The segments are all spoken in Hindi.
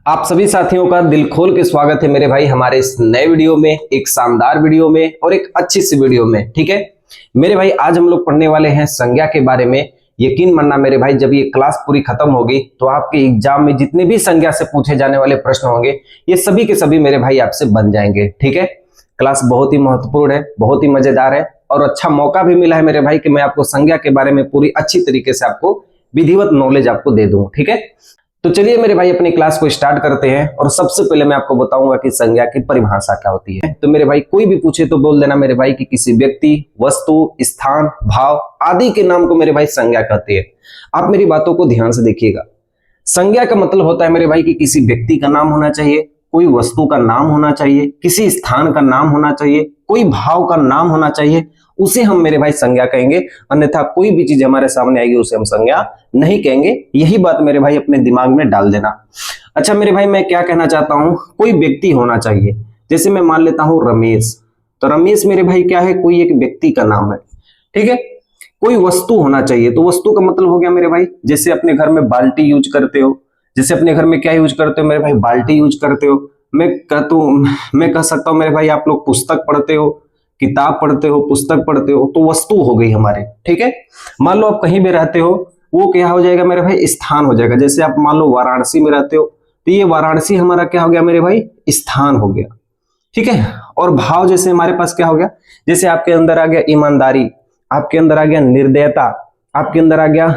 आप सभी साथियों का दिल खोल के स्वागत है मेरे भाई हमारे इस नए वीडियो में, एक शानदार वीडियो में और एक अच्छी सी वीडियो में। ठीक है मेरे भाई, आज हम लोग पढ़ने वाले हैं संज्ञा के बारे में। यकीन मानना मेरे भाई, जब ये क्लास पूरी खत्म होगी तो आपके एग्जाम में जितने भी संज्ञा से पूछे जाने वाले प्रश्न होंगे ये सभी के सभी मेरे भाई आपसे बन जाएंगे। ठीक है, क्लास बहुत ही महत्वपूर्ण है, बहुत ही मजेदार है और अच्छा मौका भी मिला है मेरे भाई कि मैं आपको संज्ञा के बारे में पूरी अच्छी तरीके से आपको विधिवत नॉलेज आपको दे दूं। ठीक है, तो चलिए मेरे भाई अपनी क्लास को स्टार्ट करते हैं और सबसे पहले मैं आपको बताऊंगा कि संज्ञा की परिभाषा क्या होती है। तो मेरे भाई कोई भी पूछे तो बोल देना मेरे भाई कि किसी व्यक्ति, वस्तु, स्थान, भाव आदि के नाम को मेरे भाई संज्ञा कहते हैं। आप मेरी बातों को ध्यान से देखिएगा। संज्ञा का मतलब होता है मेरे भाई कि किसी व्यक्ति का नाम होना चाहिए, कोई वस्तु का नाम होना चाहिए, किसी स्थान का नाम होना चाहिए, कोई भाव का नाम होना चाहिए, उसे हम मेरे भाई संज्ञा कहेंगे। अन्यथा कोई भी चीज हमारे सामने आएगी उसे हम संज्ञा नहीं कहेंगे। यही बात मेरे भाई अपने दिमाग में डाल देना। अच्छा मेरे भाई, मैं क्या कहना चाहता हूं, कोई व्यक्ति होना चाहिए। जैसे मैं मान लेता हूं रमेश, तो रमेश मेरे भाई क्या है, कोई एक व्यक्ति का नाम है। ठीक है, कोई वस्तु होना चाहिए, तो वस्तु का मतलब हो गया मेरे भाई, जैसे अपने घर में बाल्टी यूज करते हो, जैसे अपने घर में क्या यूज करते हो मेरे भाई, बाल्टी यूज करते हो। मैं कह सकता हूं मेरे भाई आप लोग पुस्तक पढ़ते हो, किताब पढ़ते हो, पुस्तक पढ़ते हो, तो वस्तु हो गई हमारे। ठीक है, मान लो आप कहीं भी रहते हो, वो क्या हो जाएगा मेरे भाई, स्थान हो जाएगा। जैसे आप मान लो वाराणसी में रहते हो, तो ये वाराणसी हमारा क्या हो गया मेरे भाई, स्थान हो गया। ठीक है, और भाव जैसे हमारे पास क्या हो गया, जैसे आपके अंदर आ गया ईमानदारी, आपके अंदर आ गया निर्दयता, आपके अंदर आ गया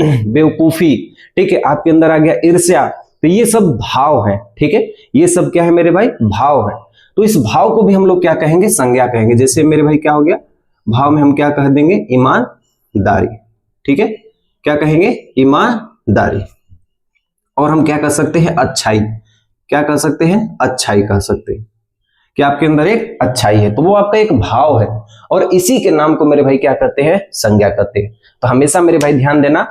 बेवकूफी, ठीक है, आपके अंदर आ गया ईर्ष्या, तो ये सब भाव है। ठीक है, ये सब क्या है मेरे भाई, भाव है। तो इस भाव को भी हम लोग क्या कहेंगे, संज्ञा कहेंगे। जैसे मेरे भाई क्या हो गया, भाव में हम क्या कह देंगे, ईमानदारी। ठीक है, क्या कहेंगे, ईमानदारी। और हम क्या कह सकते हैं, अच्छाई। क्या कह सकते हैं, अच्छाई कह सकते हैं कि आपके अंदर एक अच्छाई है, तो वो आपका एक भाव है और इसी के नाम को मेरे भाई क्या कहते हैं, संज्ञा कहते हैं। तो हमेशा मेरे भाई ध्यान देना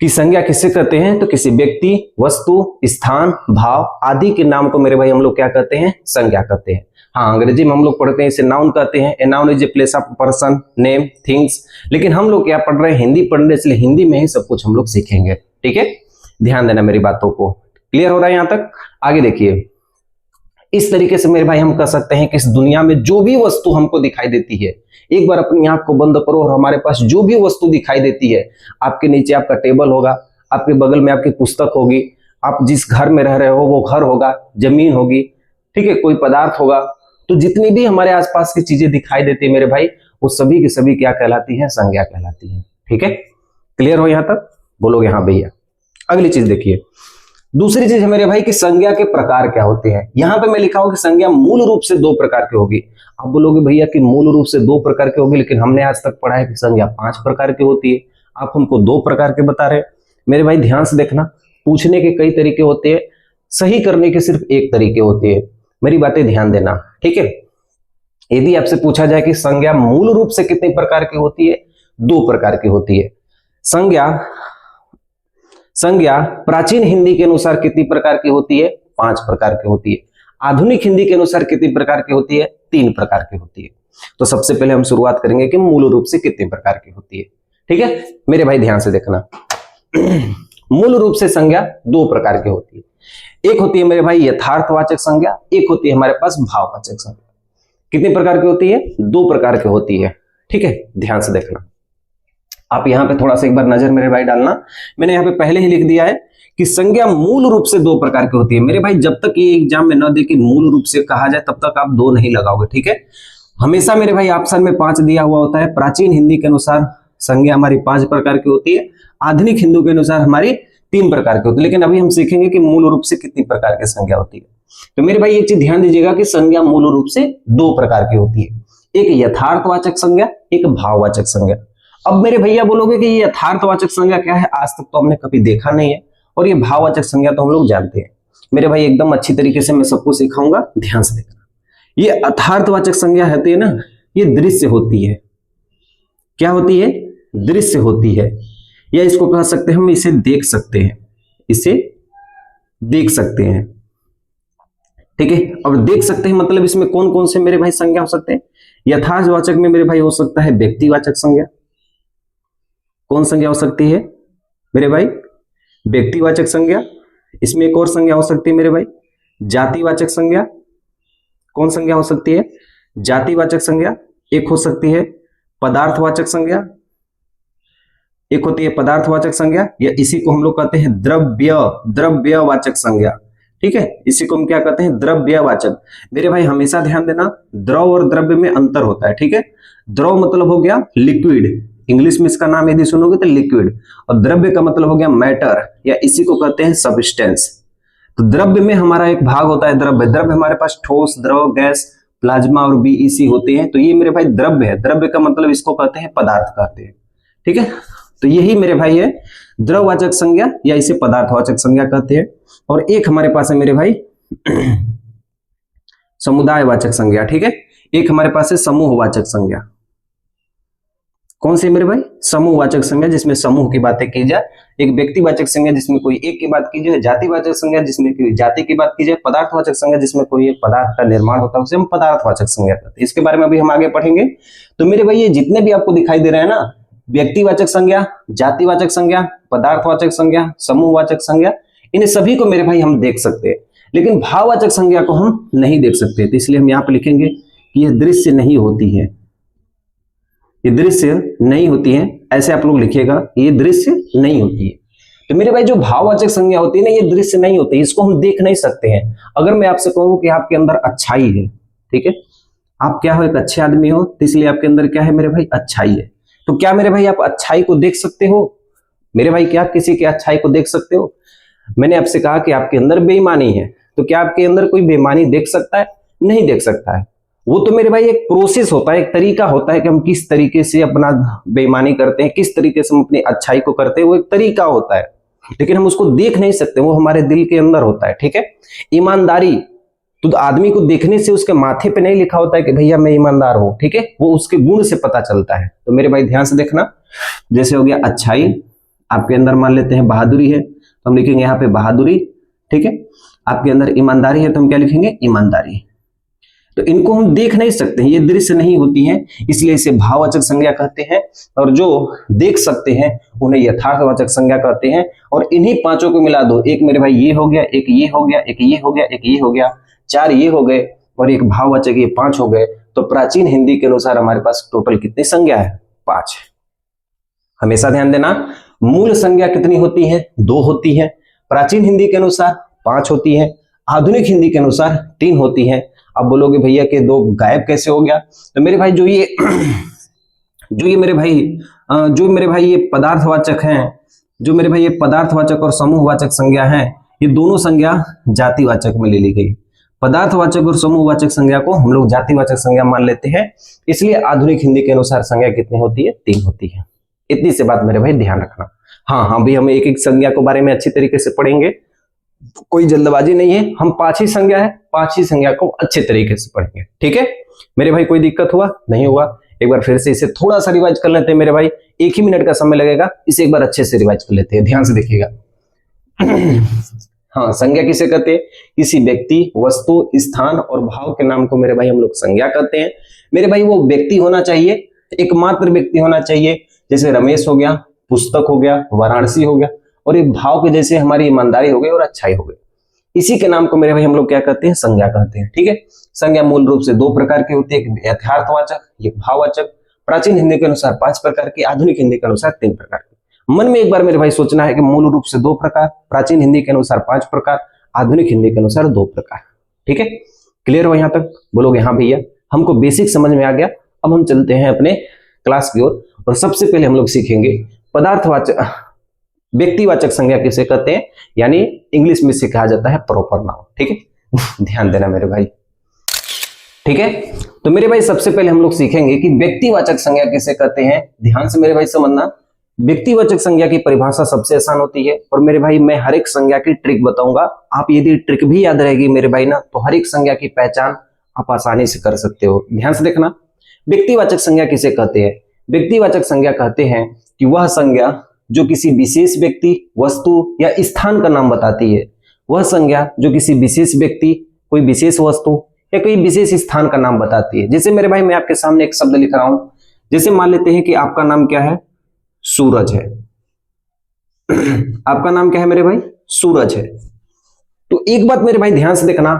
कि संज्ञा किससे कहते हैं, तो किसी व्यक्ति, वस्तु, स्थान, भाव आदि के नाम को मेरे भाई हम लोग क्या कहते हैं, संज्ञा कहते हैं। हाँ, अंग्रेजी में हम लोग पढ़ते हैं इसे नाउन कहते हैं। A noun is a place of person, name, things. लेकिन हम लोग क्या पढ़ रहे हैं, हिंदी पढ़ रहे हैं, इसलिए हिंदी में ही सब कुछ हम लोग सीखेंगे। ठीक है, ध्यान देना मेरी बातों को। क्लियर हो रहा है यहाँ तक? आगे देखिए, इस तरीके से मेरे भाई हम कह सकते हैं कि इस दुनिया में जो भी वस्तु हमको दिखाई देती है, एक बार अपनी आंख को बंद करो और हमारे पास जो भी वस्तु दिखाई देती है, आपके नीचे आपका टेबल होगा, आपके बगल में आपकी पुस्तक होगी, आप जिस घर में रह रहे हो वो घर होगा, जमीन होगी, ठीक है, कोई पदार्थ होगा, तो जितनी भी हमारे आसपास की चीजें दिखाई देती है मेरे भाई, वो सभी की सभी क्या कहलाती है, संज्ञा कहलाती है। ठीक है, क्लियर हो यहाँ तक? बोलोगे हाँ भैया। अगली चीज देखिए, दूसरी चीज है मेरे भाई कि संज्ञा के प्रकार क्या होते हैं। यहां पे मैं लिखा हूं कि संज्ञा मूल रूप से दो प्रकार की होगी। आप बोलोगे भैया कि मूल रूप से दो प्रकार की होगी, लेकिन हमने आज तक पढ़ा है कि संज्ञा 5 प्रकार की होती है। आप हमको 2 प्रकार के बता रहे हैं। मेरे भाई ध्यान से देखना, पूछने के कई तरीके होते हैं, सही करने के सिर्फ एक तरीके होते हैं। मेरी बातें ध्यान देना, ठीक है। यदि आपसे पूछा जाए कि संज्ञा मूल रूप से कितने प्रकार की होती है, 2 प्रकार की होती है। संज्ञा प्राचीन हिंदी के अनुसार कितनी प्रकार की होती है, 5 प्रकार की होती है। आधुनिक हिंदी के अनुसार कितनी प्रकार की होती है, 3 प्रकार की होती है। तो सबसे पहले हम शुरुआत करेंगे कि मूल रूप से कितनी प्रकार की होती है। ठीक है मेरे भाई, ध्यान से देखना। मूल रूप से संज्ञा 2 प्रकार की होती है। एक होती है मेरे भाई यथार्थवाचक संज्ञा, एक होती है हमारे पास भाववाचक संज्ञा। कितनी प्रकार की होती है, 2 प्रकार की होती है। ठीक है, ध्यान से देखना। आप यहाँ पे थोड़ा सा एक बार नजर मेरे भाई डालना, मैंने यहाँ पे पहले ही लिख दिया है कि संज्ञा मूल रूप से 2 प्रकार की होती है। मेरे भाई जब तक ये एग्जाम में न दे कि मूल रूप से कहा जाए तब तक आप 2 नहीं लगाओगे। ठीक है, हमेशा मेरे भाई ऑप्शन में 5 दिया हुआ होता है। प्राचीन हिंदी के अनुसार संज्ञा हमारी 5 प्रकार की होती है, आधुनिक हिंदू के अनुसार हमारी 3 प्रकार की होती है। लेकिन अभी हम सीखेंगे कि मूल रूप से कितनी प्रकार की संज्ञा होती है। तो मेरे भाई एक चीज ध्यान दीजिएगा कि संज्ञा मूल रूप से 2 प्रकार की होती है, एक यथार्थवाचक संज्ञा, एक भाववाचक संज्ञा। अब मेरे भैया बोलोगे कि ये यथार्थवाचक संज्ञा क्या है, आज तक तो हमने कभी देखा नहीं है, और ये भाववाचक संज्ञा तो हम लोग जानते हैं। मेरे भाई एकदम अच्छी तरीके से मैं सबको सिखाऊंगा, ध्यान से देखना। ये यथार्थवाचक संज्ञा होती है ना, ये दृश्य होती है। क्या होती है, दृश्य होती है, या इसको कह सकते हैं हम इसे देख सकते हैं, इसे देख सकते हैं। ठीक है, और देख सकते हैं मतलब इसमें कौन कौन से मेरे भाई संज्ञा हो सकते हैं। यथार्थवाचक में मेरे भाई हो सकता है व्यक्तिवाचक संज्ञा। कौन संज्ञा हो सकती है मेरे भाई, व्यक्तिवाचक संज्ञा, इसमें एक और संज्ञा हो सकती है मेरे भाई जातिवाचक संज्ञा। कौन संज्ञा हो सकती है? जातिवाचक संज्ञा। एक हो सकती है पदार्थवाचक संज्ञा, एक होती है पदार्थवाचक संज्ञा, या इसी को हम लोग कहते हैं द्रव्यवाचक संज्ञा। ठीक है, इसी को हम क्या कहते हैं? द्रव्यवाचक। मेरे भाई हमेशा ध्यान देना, द्रव और द्रव्य में अंतर होता है। ठीक है, द्रव मतलब हो गया लिक्विड, इंग्लिश में इसका नाम यदि सुनोगे तो लिक्विड, और द्रव्य का मतलब हो गया मैटर, या इसी को कहते हैं सब्सटेंस। तो द्रव्य में हमारा एक भाग होता है द्रव्य। द्रव्य हमारे पास ठोस, द्रव, गैस, प्लाज्मा और बीईसी होते हैं। तो ये मेरे भाई द्रव्य है। द्रव्य का मतलब इसको कहते हैं पदार्थ कहते हैं। ठीक है, तो यही मेरे भाई है द्रववाचक संज्ञा, या इसे पदार्थवाचक संज्ञा कहते हैं। और एक हमारे पास है मेरे भाई समुदायवाचक संज्ञा। ठीक है, एक हमारे पास है समूहवाचक संज्ञा। कौन सी मेरे भाई? समूहवाचक संज्ञा, जिसमें समूह की बातें की जाए। एक व्यक्तिवाचक संज्ञा, जिसमें कोई एक की बात की जाए। जातिवाचक संज्ञा, जिसमें कोई जाति की बात की जाए। पदार्थवाचक संज्ञा, जिसमें कोई एक पदार्थ का निर्माण होता है, उसे हम पदार्थवाचक संज्ञा कहते हैं। इसके बारे में अभी हम आगे पढ़ेंगे। तो मेरे भाई ये जितने भी आपको दिखाई दे रहे हैं ना, व्यक्तिवाचक संज्ञा, जातिवाचक संज्ञा, पदार्थवाचक संज्ञा, समूहवाचक संज्ञा, इन सभी को मेरे भाई हम देख सकते हैं, लेकिन भाववाचक संज्ञा को हम नहीं देख सकते। तो इसलिए हम यहाँ पे लिखेंगे कि यह दृश्य नहीं होती है, ये दृश्य नहीं होती है। ऐसे आप लोग लिखिएगा, ये दृश्य नहीं होती है। तो मेरे भाई जो भाववाचक संज्ञा होती है ना, ये दृश्य नहीं होती, इसको हम देख नहीं सकते हैं। अगर मैं आपसे कहूं कि आपके अंदर अच्छाई है, ठीक है, आप क्या हो, एक अच्छे आदमी हो, तो इसलिए आपके अंदर क्या है मेरे भाई? अच्छाई है। तो क्या मेरे भाई आप अच्छाई को देख सकते हो? मेरे भाई क्या आप किसी की अच्छाई को देख सकते हो? मैंने आपसे कहा कि आपके अंदर बेईमानी है, तो क्या आपके अंदर कोई बेईमानी देख सकता है? नहीं देख सकता है। वो तो मेरे भाई एक प्रोसेस होता है, एक तरीका होता है कि हम किस तरीके से अपना बेईमानी करते हैं, किस तरीके से हम अपनी अच्छाई को करते हैं, वो एक तरीका होता है, लेकिन हम उसको देख नहीं सकते, वो हमारे दिल के अंदर होता है। ठीक है, ईमानदारी तो आदमी को देखने से उसके माथे पे नहीं लिखा होता है कि भैया मैं ईमानदार हूं, ठीक है, वो उसके गुण से पता चलता है। तो मेरे भाई ध्यान से देखना, जैसे हो गया अच्छाई, आपके अंदर मान लेते हैं बहादुरी है, तो हम लिखेंगे यहाँ पे बहादुरी। ठीक है, आपके अंदर ईमानदारी है, तो हम क्या लिखेंगे? ईमानदारी। तो इनको हम देख नहीं सकते हैं, ये दृश्य नहीं होती हैं, इसलिए इसे भाववाचक संज्ञा कहते हैं। और जो देख सकते हैं उन्हें यथार्थवाचक संज्ञा कहते हैं। और इन्हीं पांचों को मिला दो, एक मेरे भाई ये हो गया, एक ये हो गया, एक ये हो गया, एक ये हो गया, चार ये हो गए और एक भाववाचक, ये पांच हो गए। तो प्राचीन हिंदी के अनुसार हमारे पास टोटल कितनी संज्ञा है? 5। हमेशा ध्यान देना, मूल संज्ञा कितनी होती है? 2 होती है। प्राचीन हिंदी के अनुसार 5 होती है, आधुनिक हिंदी के अनुसार 3 होती है। अब बोलोगे भैया कि 2 गायब कैसे हो गया? तो मेरे भाई जो ये मेरे भाई ये पदार्थवाचक हैं, जो मेरे भाई ये पदार्थवाचक और समूहवाचक संज्ञा हैं, ये दोनों संज्ञा जातिवाचक में ले ली गई। पदार्थवाचक और समूहवाचक संज्ञा को हम लोग जातिवाचक संज्ञा मान लेते हैं, इसलिए आधुनिक हिंदी के अनुसार संज्ञा कितनी होती है? 3 होती है। इतनी सी बात मेरे भाई ध्यान रखना। हाँ भी हम एक एक संज्ञा के बारे में अच्छी तरीके से पढ़ेंगे, कोई जल्दबाजी नहीं है। हम 5 ही संज्ञा है, 5 ही संज्ञा को अच्छे तरीके से पढ़ेंगे। ठीक है मेरे भाई, कोई दिक्कत हुआ? नहीं हुआ? एक बार फिर से इसे थोड़ा सा रिवाइज कर लेते हैं मेरे भाई, 1 ही मिनट का समय लगेगा, इसे एक बार अच्छे से रिवाइज कर लेते हैं, ध्यान से देखिएगा। हाँ, संज्ञा किसे कहते हैं? किसी व्यक्ति, वस्तु, स्थान और भाव के नाम को मेरे भाई हम लोग संज्ञा कहते हैं। मेरे भाई वो व्यक्ति होना चाहिए, एकमात्र व्यक्ति होना चाहिए, जैसे रमेश हो गया, पुस्तक हो गया, वाराणसी हो गया, और एक भाव के जैसे हमारी ईमानदारी हो गई और अच्छाई हो गई। इसी के नाम को मेरे भाई हम लोग क्या कहते हैं? संज्ञा कहते हैं। ठीक है, संज्ञा मूल रूप से 2 प्रकार की होती है, एक यथार्थवाचक, एक भाववाचक। प्राचीन हिंदी के अनुसार 5 प्रकार की, आधुनिक हिंदी के अनुसार 3 प्रकार की। मन में एक बार मेरे भाई सोचना है कि मूल रूप से 2 प्रकार, प्राचीन हिंदी के अनुसार 5 प्रकार, आधुनिक हिंदी के अनुसार 2 प्रकार। ठीक है, क्लियर हो? यहां तक बोलोगे हाँ भैया हमको बेसिक समझ में आ गया। अब हम चलते हैं अपने क्लास की ओर, और सबसे पहले हम लोग सीखेंगे पदार्थवाचक, व्यक्तिवाचक संज्ञा किसे कहते हैं, यानी इंग्लिश में से कहा जाता है प्रॉपर नाउन। ठीक है, ध्यान देना मेरे भाई। ठीक है, तो मेरे भाई सबसे पहले हम लोग सीखेंगे कि व्यक्तिवाचक संज्ञा किसे कहते हैं। ध्यान से मेरे भाई समझना, व्यक्तिवाचक संज्ञा की परिभाषा सबसे आसान होती है, और मेरे भाई मैं हर एक संज्ञा की ट्रिक बताऊंगा। आप यदि ट्रिक भी याद रहेगी मेरे भाई ना, तो हर एक संज्ञा की पहचान आप आसानी से कर सकते हो। ध्यान से देखना, व्यक्तिवाचक संज्ञा किसे कहते हैं? व्यक्तिवाचक संज्ञा कहते हैं कि वह संज्ञा जो किसी विशेष व्यक्ति, वस्तु या स्थान का नाम बताती है। वह संज्ञा जो किसी विशेष व्यक्ति, कोई विशेष वस्तु या कोई विशेष स्थान का नाम बताती है। जैसे मेरे भाई मैं आपके सामने एक शब्द लिख रहा हूं, जैसे मान लेते हैं कि आपका नाम क्या है? सूरज है। आपका नाम क्या है मेरे भाई? सूरज है। तो एक बात मेरे भाई ध्यान से देखना,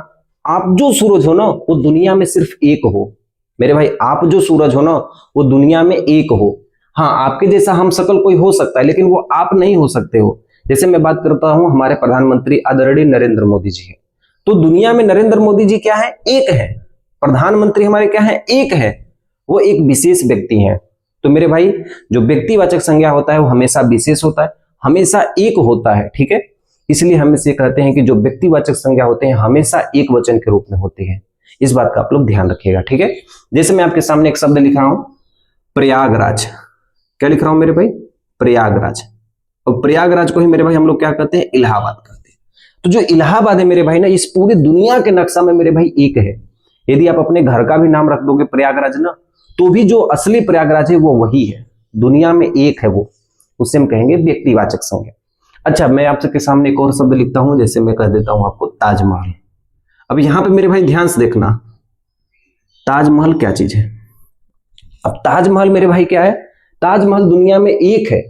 आप जो सूरज हो ना वो दुनिया में सिर्फ एक हो। मेरे भाई आप जो सूरज हो ना वो दुनिया में एक हो। हाँ, आपके जैसा हम सकल कोई हो सकता है, लेकिन वो आप नहीं हो सकते हो। जैसे मैं बात करता हूं हमारे प्रधानमंत्री आदरणीय नरेंद्र मोदी जी है, तो दुनिया में नरेंद्र मोदी जी क्या है? एक है। प्रधानमंत्री हमारे क्या है? एक है। वो एक विशेष व्यक्ति है। तो मेरे भाई जो व्यक्तिवाचक संज्ञा होता है वो हमेशा विशेष होता है, हमेशा एक होता है। ठीक है, इसलिए हम इसे कहते हैं कि जो व्यक्तिवाचक संज्ञा होते हैं हमेशा एक वचन के रूप में होते हैं। इस बात का आप लोग ध्यान रखिएगा। ठीक है, जैसे मैं आपके सामने एक शब्द लिख रहा हूं प्रयागराज। क्या लिख रहा हूं मेरे भाई? प्रयागराज। और प्रयागराज को ही मेरे भाई हम लोग क्या कहते हैं? इलाहाबाद कहते हैं। तो जो इलाहाबाद है मेरे भाई ना, इस पूरी दुनिया के नक्शा में मेरे भाई एक है। यदि आप अपने घर का भी नाम रख दोगे प्रयागराज ना, तो भी जो असली प्रयागराज है वो वही है, दुनिया में एक है वो। उससे हम कहेंगे व्यक्तिवाचक संज्ञा। अच्छा, मैं आपके सामने एक और शब्द लिखता हूं, जैसे मैं कह देता हूं आपको ताजमहल। अब यहां पे मेरे भाई ध्यान से देखना, ताजमहल क्या चीज है? अब ताजमहल मेरे भाई क्या है? ताजमहल दुनिया में एक है।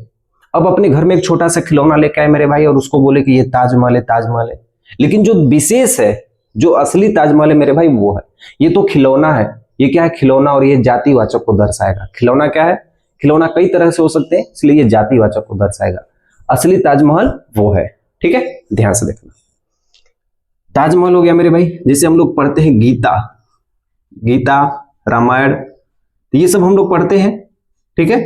अब अपने घर में एक छोटा सा खिलौना लेके आए मेरे भाई और उसको बोले कि ये ताजमहल है, ताजमहल है। लेकिन जो विशेष है, जो असली ताजमहल है मेरे भाई वो है। ये तो खिलौना है। ये क्या है? खिलौना, और ये जातिवाचक को दर्शाएगा। खिलौना क्या है? खिलौना कई तरह से हो सकते हैं, इसलिए ये जातिवाचक को दर्शाएगा। असली ताजमहल वो है। ठीक है, ध्यान से देखना। ताजमहल हो गया मेरे भाई। जैसे हम लोग पढ़ते हैं गीता, गीता रामायण, तो ये सब हम लोग पढ़ते हैं। ठीक है,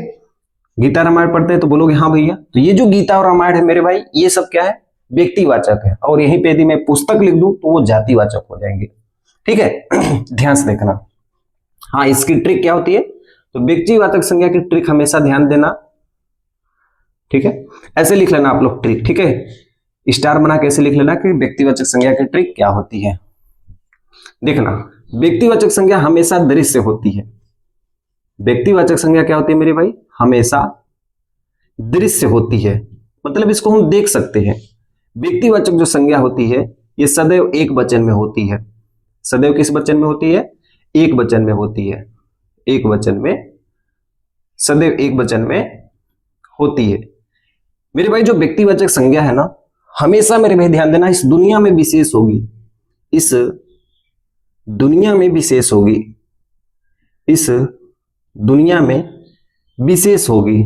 गीता रामायण पढ़ते हैं तो बोलोगे हाँ भैया। तो ये जो गीता और रामायण है मेरे भाई, ये सब क्या है? व्यक्तिवाचक है। और यहीं पे यदि मैं पुस्तक लिख दूं तो वो जातिवाचक हो जाएंगे। ठीक है, ध्यान से देखना। हाँ, इसकी ट्रिक क्या होती है? तो व्यक्तिवाचक संज्ञा की ट्रिक हमेशा ध्यान देना। ठीक है, ऐसे लिख लेना आप लोग ट्रिक। ठीक है, स्टार बना के ऐसे लिख लेना कि व्यक्तिवाचक संज्ञा की ट्रिक क्या होती है। देखना, व्यक्तिवाचक संज्ञा हमेशा दृश्य होती है। व्यक्तिवाचक संज्ञा क्या होती है मेरे भाई? हमेशा दृश्य होती है, मतलब इसको हम देख सकते हैं। व्यक्तिवाचक जो संज्ञा होती है ये सदैव एक वचन में होती है। सदैव किस वचन में होती है? एक वचन में होती है। एक वचन में, सदैव एक वचन में होती है। मेरे भाई जो व्यक्तिवाचक संज्ञा है ना, हमेशा मेरे भाई ध्यान देना, इस दुनिया में विशेष होगी। इस दुनिया में विशेष होगी। इस दुनिया में विशेष होगी।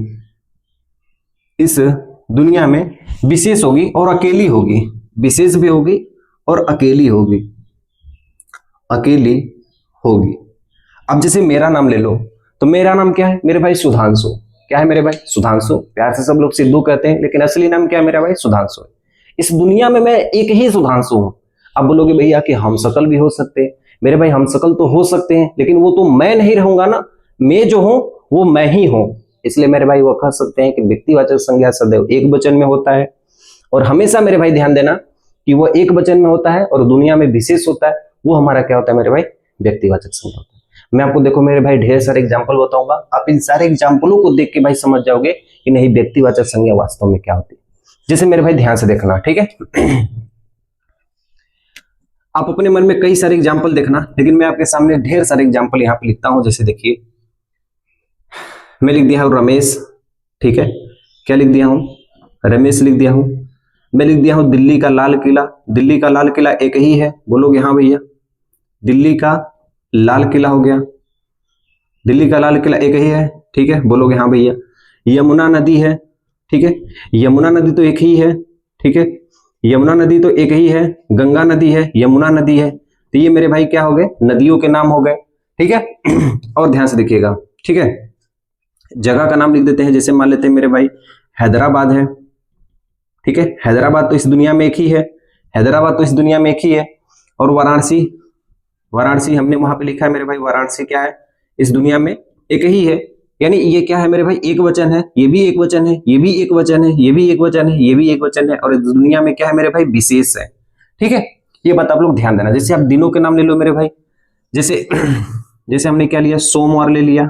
इस दुनिया में विशेष होगी और अकेली होगी। विशेष भी होगी और अकेली होगी। अकेली होगी। अब जैसे मेरा नाम ले लो, तो मेरा नाम क्या है मेरे भाई? सुधांशु। क्या है मेरे भाई? सुधांशु। प्यार से सब लोग सिद्धू कहते हैं, लेकिन असली नाम क्या है मेरा भाई? सुधांशु। इस दुनिया में मैं एक ही सुधांशु हूं। अब बोलोगे भैया कि हम सकल भी हो सकते हैं। मेरे भाई हम सकल तो हो सकते हैं, लेकिन वो तो मैं नहीं रहूंगा ना। मैं जो हूं वो मैं ही हूं। इसलिए मेरे भाई वो कह सकते हैं कि व्यक्तिवाचक संज्ञा सदैव एक वचन में होता है। और हमेशा मेरे भाई ध्यान देना कि वो एक वचन में होता है और दुनिया में विशेष होता है। वो हमारा क्या होता है मेरे भाई? व्यक्तिवाचक संज्ञा होता है। मैं आपको देखो मेरे भाई ढेर सारे एग्जाम्पल बताऊंगा। आप इन सारे एग्जाम्पलों को देख के भाई समझ जाओगे कि नहीं व्यक्तिवाचक संज्ञा वास्तव में क्या होती है। जैसे मेरे भाई ध्यान से देखना। ठीक है, आप अपने मन में कई सारे एग्जाम्पल देखना, लेकिन मैं आपके सामने ढेर सारे एग्जाम्पल यहाँ पे लिखता हूं। जैसे देखिए, मैं लिख दिया हूं रमेश। ठीक है, क्या लिख दिया हूं? रमेश लिख दिया हूं। मैं लिख दिया हूं दिल्ली का लाल किला। दिल्ली का लाल किला एक ही है। बोलोगे हाँ भैया, दिल्ली का लाल किला हो गया। दिल्ली का लाल किला एक ही है। ठीक है, बोलोगे हाँ भैया। यमुना नदी है। ठीक है, यमुना नदी तो एक ही है। ठीक है, यमुना नदी तो एक ही है। गंगा नदी है, यमुना नदी है। तो ये मेरे भाई क्या हो गए? नदियों के नाम हो गए। ठीक है, और ध्यान से देखिएगा। ठीक है, जगह का नाम लिख देते हैं। जैसे मान लेते हैं मेरे भाई हैदराबाद है। ठीक है, हैदराबाद तो इस दुनिया में एक ही है। हैदराबाद तो इस दुनिया में एक ही है। और वाराणसी, वाराणसी हमने वहां पे लिखा है मेरे भाई। वाराणसी क्या है? इस दुनिया में एक ही है। यानी ये क्या है मेरे भाई? एक वचन है। ये भी एक वचन है, ये भी एक वचन है, ये भी एक वचन है, ये भी एक वचन है। और इस दुनिया में क्या है मेरे भाई? विशेष है। ठीक है, ये बात आप लोग ध्यान देना। जैसे आप दिनों के नाम ले लो मेरे भाई। जैसे जैसे हमने क्या लिया? सोमवार ले लिया।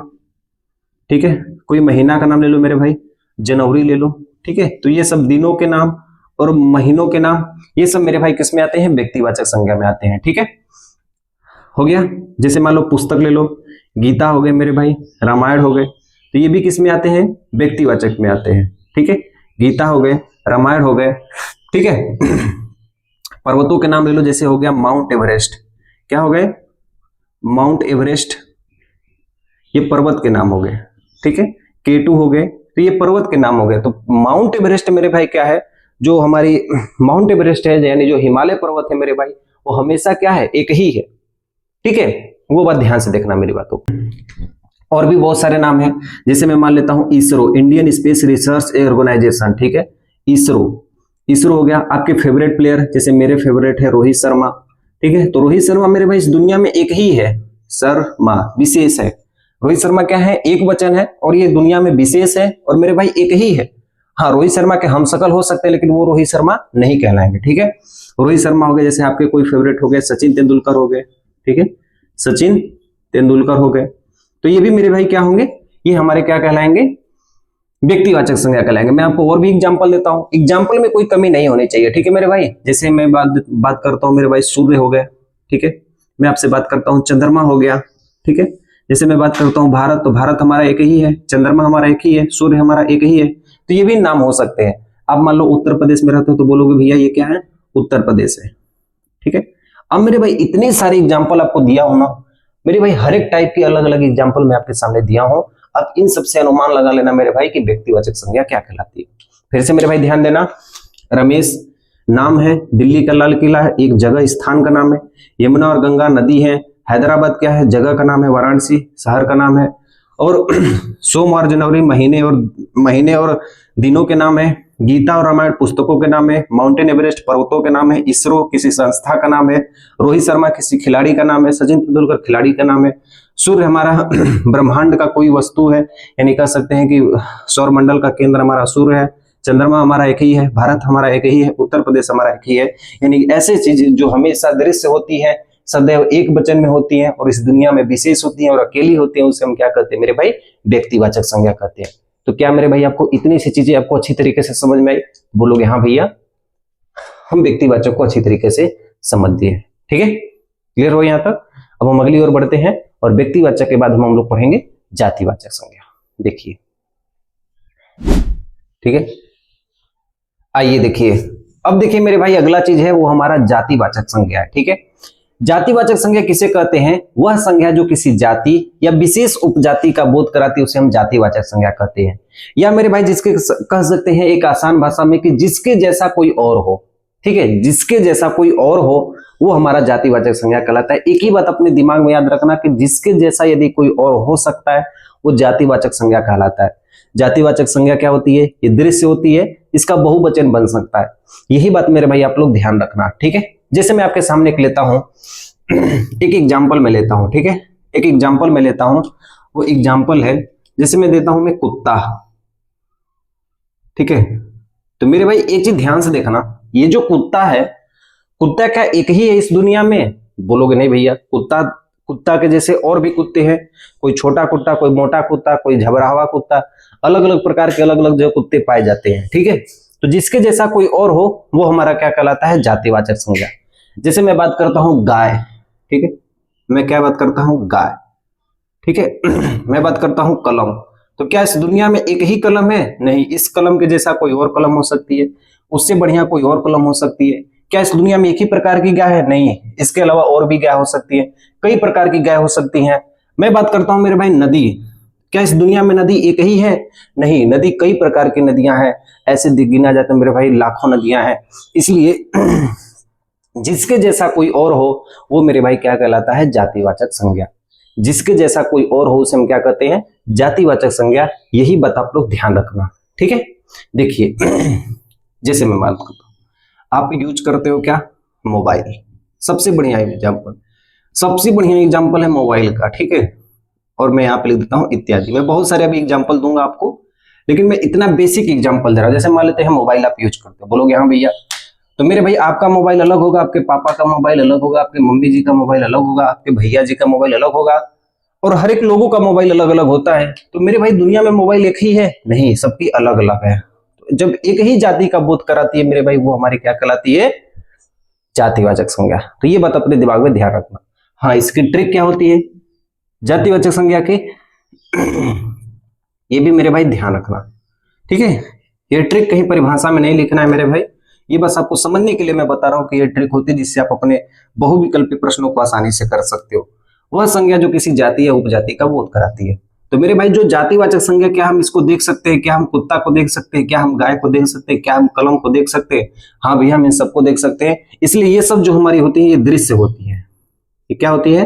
ठीक है, कोई महीना का नाम ले लो मेरे भाई, जनवरी ले लो। ठीक है, तो ये सब दिनों के नाम और महीनों के नाम, ये सब मेरे भाई किस में आते हैं? व्यक्तिवाचक संज्ञा में आते हैं। ठीक है, हो गया। जैसे मान लो पुस्तक ले लो, गीता हो गए मेरे भाई, रामायण हो गए, तो ये भी किस में आते हैं? व्यक्तिवाचक में आते हैं। ठीक है, गीता हो गए, रामायण हो गए। ठीक है, पर्वतों के नाम ले लो, जैसे हो गया माउंट एवरेस्ट, क्या हो गए, माउंट एवरेस्ट, ये पर्वत के नाम हो गए, ठीक है। K2 हो गए, तो ये पर्वत के नाम हो गए। तो माउंट एवरेस्ट मेरे भाई क्या है, जो हमारी माउंट एवरेस्ट है यानी जो हिमालय पर्वत है मेरे भाई, वो हमेशा क्या है, एक ही है, ठीक है। वो बात ध्यान से देखना मेरी बातों। और भी बहुत सारे नाम हैं, जैसे मैं मान लेता हूं ISRO, Indian Space Research Organisation, ठीक है, इसरो, इसरो हो गया। आपके फेवरेट प्लेयर, जैसे मेरे फेवरेट है रोहित शर्मा, ठीक है। तो रोहित शर्मा मेरे भाई इस दुनिया में एक ही है, शर्मा विशेष है, रोहित शर्मा क्या है, एक वचन है, और ये दुनिया में विशेष है, और मेरे भाई एक ही है। हाँ, रोहित शर्मा के हम शकल हो सकते हैं, लेकिन वो रोहित शर्मा नहीं कहलाएंगे, ठीक है। रोहित शर्मा हो गए, जैसे आपके कोई फेवरेट हो गए सचिन तेंदुलकर हो गए, ठीक है, सचिन तेंदुलकर हो गए। तो ये भी मेरे भाई क्या होंगे, ये हमारे क्या कहलाएंगे, व्यक्तिवाचक संज्ञा कहलाएंगे। मैं आपको और भी एग्जांपल देता हूं, एग्जांपल में कोई कमी नहीं होनी चाहिए, ठीक है मेरे भाई। जैसे मैं बात करता हूं मेरे भाई सूर्य हो गए, ठीक है। मैं आपसे बात करता हूं चंद्रमा हो गया, ठीक है। जैसे मैं बात करता हूं भारत, तो भारत हमारा एक ही है, चंद्रमा हमारा एक ही है, सूर्य हमारा एक ही है। तो ये भी नाम हो सकते हैं। आप मान लो उत्तर प्रदेश में रहते हो तो बोलोगे भैया ये क्या है, उत्तर प्रदेश है, ठीक है। अब मेरे भाई इतने सारे एग्जाम्पल आपको दिया हूं ना मेरे भाई, हर एक टाइप की अलग अलग एग्जाम्पल मैं आपके सामने दिया हूं। अब इन सबसे अनुमान लगा लेना मेरे भाई कि व्यक्तिवाचक संज्ञा क्या कहलाती है। फिर से मेरे भाई ध्यान देना, रमेश नाम है, दिल्ली का लाल किला है, एक जगह स्थान का नाम है। यमुना और गंगा नदी है। हैदराबाद क्या है, जगह का नाम है। वाराणसी शहर का नाम है। और सोमवार जनवरी महीने और दिनों के नाम है। गीता और रामायण पुस्तकों के नाम है। माउंटेन एवरेस्ट पर्वतों के नाम है। इसरो किसी संस्था का नाम है। रोहित शर्मा किसी खिलाड़ी का नाम है। सचिन तेंदुलकर खिलाड़ी का नाम है। सूर्य हमारा ब्रह्मांड का कोई वस्तु है, यानी कह सकते हैं कि सौर मंडल का केंद्र हमारा सूर्य है। चंद्रमा हमारा एक ही है। भारत हमारा एक ही है। उत्तर प्रदेश हमारा एक ही है। यानी ऐसे चीजें जो हमेशा दृश्य होती है, सदैव एक वचन में होती हैं और इस दुनिया में विशेष होती हैं और अकेली होती हैं, उसे हम क्या कहते हैं मेरे भाई, व्यक्तिवाचक संज्ञा कहते हैं। तो क्या मेरे भाई आपको इतनी सी चीजें आपको अच्छी तरीके से समझ में आई? बोलोगे हाँ भैया हम व्यक्तिवाचक को अच्छी तरीके से समझ दिए, ठीक है, क्लियर हो यहाँ तक। अब हम अगली ओर बढ़ते हैं और व्यक्तिवाचक के बाद हम लोग पढ़ेंगे जातिवाचक संज्ञा। देखिए, ठीक है, आइए देखिए। अब देखिए मेरे भाई अगला चीज है वो हमारा जातिवाचक संज्ञा है, ठीक है। जातिवाचक संज्ञा किसे कहते हैं? वह संज्ञा जो किसी जाति या विशेष उपजाति का बोध कराती है उसे हम जातिवाचक संज्ञा कहते हैं। या मेरे भाई जिसके कह सकते हैं एक आसान भाषा में कि जिसके जैसा कोई और हो, ठीक है, जिसके जैसा कोई और हो वो हमारा जातिवाचक संज्ञा कहलाता है। एक ही बात अपने दिमाग में याद रखना कि जिसके जैसा यदि कोई और हो सकता है वो जातिवाचक संज्ञा कहलाता है। जातिवाचक संज्ञा क्या होती है? ये दृश्य होती है, इसका बहुवचन बन सकता है। यही बात मेरे भाई आप लोग ध्यान रखना, ठीक है। जैसे मैं आपके सामने एक लेता हूं, एक एग्जाम्पल में लेता हूं, ठीक है, एक एग्जाम्पल में लेता हूं। वो एग्जाम्पल है, जैसे मैं देता हूं मैं कुत्ता, ठीक है। तो मेरे भाई एक चीज ध्यान से देखना, ये जो कुत्ता है, कुत्ता क्या एक ही है इस दुनिया में? बोलोगे नहीं भैया, कुत्ता के जैसे और भी कुत्ते हैं, कोई छोटा कुत्ता, कोई मोटा कुत्ता, कोई झबरा हुआ कुत्ता, अलग अलग प्रकार के अलग अलग जो कुत्ते पाए जाते हैं, ठीक है। तो जिसके जैसा कोई और हो वो हमारा क्या कहलाता है? जातिवाचक संज्ञा। जैसे मैं बात करता हूं गाय, ठीक है, मैं क्या बात करता हूं? गाय, ठीक है। मैं बात करता हूं कलम, तो क्या इस दुनिया में एक ही कलम है? नहीं, इस कलम के जैसा कोई और कलम हो सकती है, उससे बढ़िया कोई और कलम हो सकती है। क्या इस दुनिया में एक ही प्रकार की गाय है? नहीं, इसके अलावा और भी गाय हो सकती है, कई प्रकार की गाय हो सकती हैं। मैं बात करता हूं मेरे भाई नदी, क्या इस दुनिया में नदी एक ही है? नहीं, नदी कई प्रकार की नदियां हैं, ऐसे गिना जाता है मेरे भाई लाखों नदियां हैं। इसलिए जिसके जैसा कोई और हो वो मेरे भाई क्या कहलाता है? जातिवाचक संज्ञा। जिसके जैसा कोई और हो उसे हम क्या कहते हैं? जातिवाचक संज्ञा। यही बात आप लोग ध्यान रखना, ठीक है। देखिए जैसे मैं बात करता हूं, आप यूज करते हो क्या? मोबाइल। सबसे बढ़िया एग्जाम्पल है मोबाइल का, ठीक है। और मैं यहाँ पे लिख देता हूँ इत्यादि। मैं बहुत सारे अभी एग्जाम्पल दूंगा आपको, लेकिन मैं इतना बेसिक एग्जाम्पल दे रहा हूँ। जैसे मान लेते हैं मोबाइल आप यूज करते हो, बोलोगे हाँ भैया, तो मेरे भाई आपका मोबाइल अलग होगा, आपके पापा का मोबाइल अलग होगा, आपके मम्मी जी का मोबाइल अलग होगा, आपके भैया जी का मोबाइल अलग होगा, और हर एक लोगों का मोबाइल अलग अलग होता है। तो मेरे भाई दुनिया में मोबाइल एक ही है? नहीं, सबकी अलग अलग है। तो जब एक ही जाति का बोध कराती है मेरे भाई, वो हमारी क्या कहलाती है? जातिवाचक संज्ञा। तो ये बात अपने दिमाग में ध्यान रखना। हाँ, इसकी ट्रिक क्या होती है जातिवाचक संज्ञा की, ये भी मेरे भाई ध्यान रखना, ठीक है। ये ट्रिक कहीं परिभाषा में नहीं लिखना है मेरे भाई, ये बस आपको समझने के लिए मैं बता रहा हूं कि ये ट्रिक होती है जिससे आप अपने बहुविकल्पी प्रश्नों को आसानी से कर सकते हो। वह संज्ञा जो किसी जाति या उपजाति का बोध कराती है। तो मेरे भाई जो जातिवाचक संज्ञा, क्या हम इसको देख सकते हैं? क्या हम कुत्ता को देख सकते हैं? क्या हम गाय को देख सकते हैं? क्या हम कलम को देख सकते हैं? हाँ भैया, हम इन सबको देख सकते हैं। इसलिए ये सब जो हमारी होती है ये दृश्य होती है। ये क्या होती है?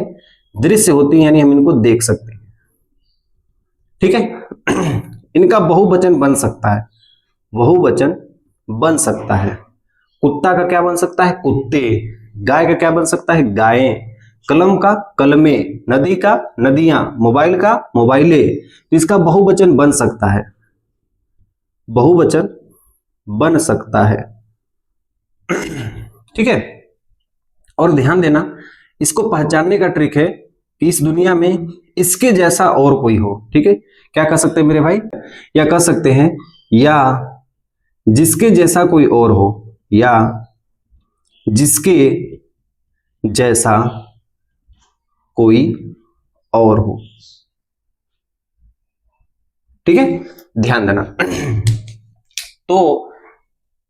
दृश्य होती है, यानी हम इनको देख सकते हैं। ठीक है। इनका बहुवचन बन सकता है, बहुवचन बन सकता है। कुत्ता का क्या बन सकता है? कुत्ते। गाय का क्या बन सकता है? गायें। कलम का कलमे। नदी का नदियां। मोबाइल का मोबाइले। तो इसका बहुवचन बन सकता है, बहुवचन बन सकता है। ठीक है। और ध्यान देना, इसको पहचानने का ट्रिक है कि इस दुनिया में इसके जैसा और कोई हो। ठीक है। क्या कह सकते हैं मेरे भाई? या कह सकते हैं या जिसके जैसा कोई और हो, या जिसके जैसा कोई और हो। ठीक है, ध्यान देना। तो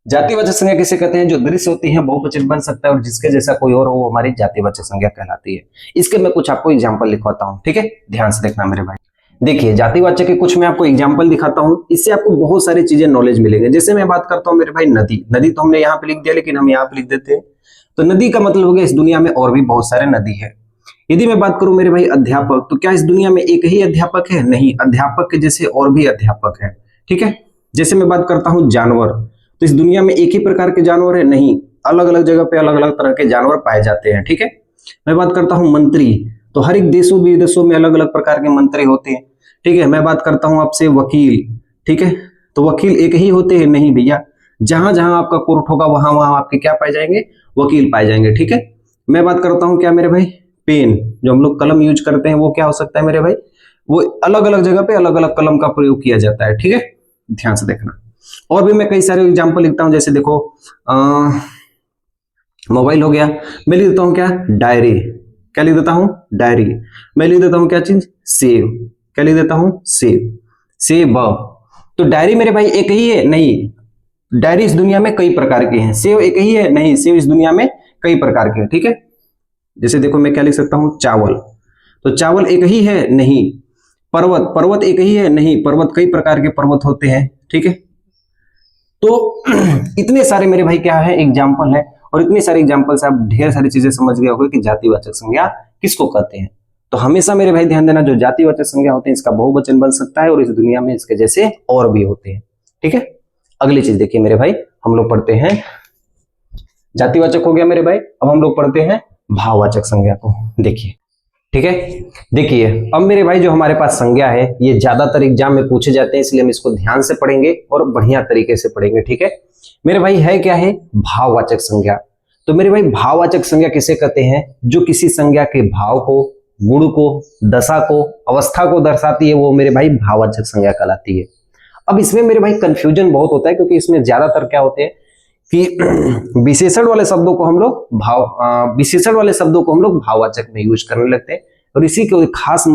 जातिवाचक संज्ञा किसे कहते हैं? जो दृश्य होती है, बहुवचन बन सकता है और जिसके जैसा कोई और हो वो हमारी जातिवाचक संज्ञा कहलाती है। इसके मैं कुछ आपको एग्जांपल लिखवाता हूं। ठीक है, ध्यान से देखना मेरे भाई। देखिए, जातिवाचक के कुछ मैं आपको एग्जांपल दिखाता हूं, इससे आपको बहुत सारी चीजें नॉलेज मिलेंगे। जैसे मैं बात करता हूं मेरे भाई नदी। नदी तो हमने यहाँ पे लिख दिया, लेकिन हम यहाँ पे लिख देते हैं। तो नदी का मतलब हो गया इस दुनिया में और भी बहुत सारे नदी है। यदि मैं बात करूं मेरे भाई अध्यापक, तो क्या इस दुनिया में एक ही अध्यापक है? नहीं, अध्यापक के जैसे और भी अध्यापक है। ठीक है। जैसे मैं बात करता हूं जानवर, तो इस दुनिया में एक ही प्रकार के जानवर है? नहीं, अलग अलग जगह पे अलग अलग तरह के जानवर पाए जाते हैं। ठीक है। मैं बात करता हूं मंत्री, तो हर एक देशों विदेशों में अलग अलग प्रकार के मंत्री होते हैं। ठीक है। मैं बात करता हूं आपसे वकील। ठीक है। तो वकील एक ही होते हैं? नहीं भैया, जहां जहां आपका कोर्ट होगा वहां वहां आपके क्या पाए जाएंगे? वकील पाए जाएंगे। ठीक है। मैं बात करता हूं क्या मेरे भाई? पेन, जो हम लोग कलम यूज करते हैं, वो क्या हो सकता है मेरे भाई? वो अलग अलग जगह पे अलग अलग कलम का प्रयोग किया जाता है। ठीक है, ध्यान से देखना। और भी मैं कई सारे एग्जांपल लिखता हूं, जैसे देखो मोबाइल हो गया, मैं लिख देता हूं क्या? डायरी। क्या लिख देता हूं? डायरी। मैं लिख देता हूं क्या चीज? सेव। क्या लिख देता हूं? सेव। सेब। तो डायरी मेरे भाई एक ही है? नहीं, डायरी इस दुनिया में कई प्रकार की हैं। सेव एक ही है? नहीं, सेव इस दुनिया में कई प्रकार के हैं। ठीक है। जैसे देखो मैं क्या लिख सकता हूं? चावल। तो चावल एक ही है? नहीं। पर्वत, पर्वत एक ही है? नहीं, पर्वत कई प्रकार के पर्वत होते हैं। ठीक है। तो इतने सारे मेरे भाई क्या है? एग्जाम्पल है। और इतने सारे एग्जाम्पल से आप ढेर सारी चीजें समझ गए होंगे कि जातिवाचक संज्ञा किसको कहते हैं। तो हमेशा मेरे भाई ध्यान देना, जो जातिवाचक संज्ञा होते हैं इसका बहुवचन बन सकता है और इस दुनिया में इसके जैसे और भी होते हैं। ठीक है। अगली चीज देखिए मेरे भाई, हम लोग पढ़ते हैं, जातिवाचक हो गया मेरे भाई, अब हम लोग पढ़ते हैं भाववाचक संज्ञा को। देखिए, ठीक है। देखिए अब मेरे भाई जो हमारे पास संज्ञा है ये ज्यादातर एग्जाम में पूछे जाते हैं, इसलिए हम इसको ध्यान से पढ़ेंगे और बढ़िया तरीके से पढ़ेंगे। ठीक है मेरे भाई, है क्या है? भाववाचक संज्ञा। तो मेरे भाई भाववाचक संज्ञा किसे कहते हैं? जो किसी संज्ञा के भाव को, गुण को, दशा को, अवस्था को दर्शाती है, वो मेरे भाई भाववाचक संज्ञा कहलाती है। अब इसमें मेरे भाई कंफ्यूजन बहुत होता है, क्योंकि इसमें ज्यादातर क्या होते हैं कि विशेषण वाले शब्दों को हम लोग विशेषण वाले शब्दों को हम लोग भाववाचक में यूज करने लगते हैं, और इसी को खास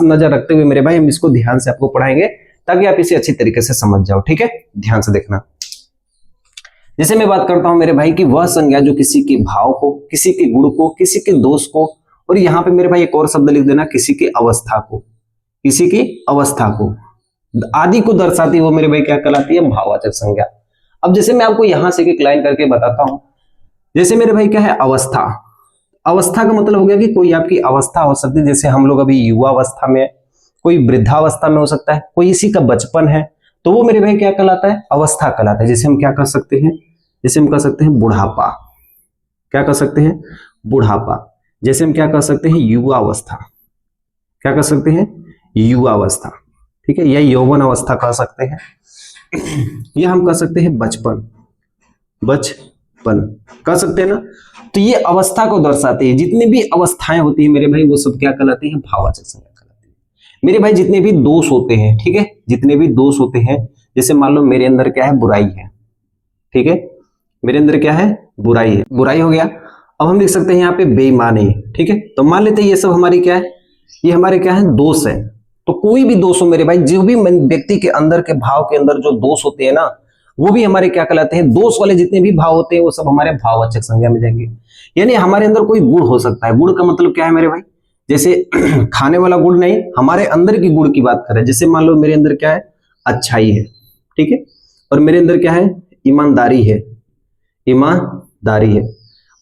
नजर रखते हुए मेरे भाई हम इसको ध्यान से आपको पढ़ाएंगे ताकि आप इसे अच्छी तरीके से समझ जाओ। ठीक है, ध्यान से देखना। जैसे मैं बात करता हूं मेरे भाई कि वह संज्ञा जो किसी के भाव को, किसी के गुण को, किसी के दोष को, और यहाँ पे मेरे भाई एक और शब्द लिख देना, किसी की अवस्था को, किसी की अवस्था को, आदि को दर्शाती, वो मेरे भाई क्या कहलाती है? भाववाचक संज्ञा। अब जैसे मैं आपको यहां से एक लाइन करके बताता हूं, जैसे मेरे भाई क्या है? अवस्था। अवस्था का मतलब हो गया कि कोई आपकी अवस्था हो सकती है, जैसे हम लोग अभी युवा अवस्था में, कोई वृद्धावस्था में हो सकता है, कोई इसी का बचपन है, तो वो मेरे भाई क्या कहलाता है? अवस्था कहलाता है। जैसे हम क्या कर सकते हैं? जैसे हम कह सकते हैं बुढ़ापा। क्या कर सकते हैं? बुढ़ापा। जैसे हम क्या कर सकते हैं? युवा अवस्था। क्या कर सकते हैं? युवा अवस्था। ठीक है, या यौवन अवस्था कह सकते हैं, या हम कह सकते हैं बचपन। बचपन कह सकते हैं ना। तो ये अवस्था को दर्शाते हैं। जितनी भी अवस्थाएं होती है मेरे भाई वो सब क्या कहलाती है? भाववाचक संज्ञा कहलाती है। मेरे भाई जितने भी दोष होते हैं, ठीक है, जितने भी दोष होते हैं, जैसे मान लो मेरे अंदर क्या है? बुराई है। ठीक है, मेरे अंदर क्या है? बुराई है। बुराई हो गया। अब हम लिख सकते हैं यहाँ पे बेईमानी। ठीक है, तो मान लेते हैं ये सब हमारी क्या है? ये हमारे क्या है? दोष है। तो कोई भी दोष हो मेरे भाई, जो भी व्यक्ति के अंदर के भाव के अंदर जो दोष होते हैं ना, वो भी हमारे क्या कहलाते हैं, दोष वाले जितने भी भाव होते हैं वो सब हमारे भाववाचक संज्ञा में जाएंगे। यानी हमारे अंदर कोई गुण हो सकता है। गुण का मतलब क्या है मेरे भाई, जैसे खाने वाला गुण नहीं, हमारे अंदर की गुण की बात करें। जैसे मान लो मेरे अंदर क्या है, अच्छाई है, ठीक है, और मेरे अंदर क्या है, ईमानदारी है, ईमानदारी है,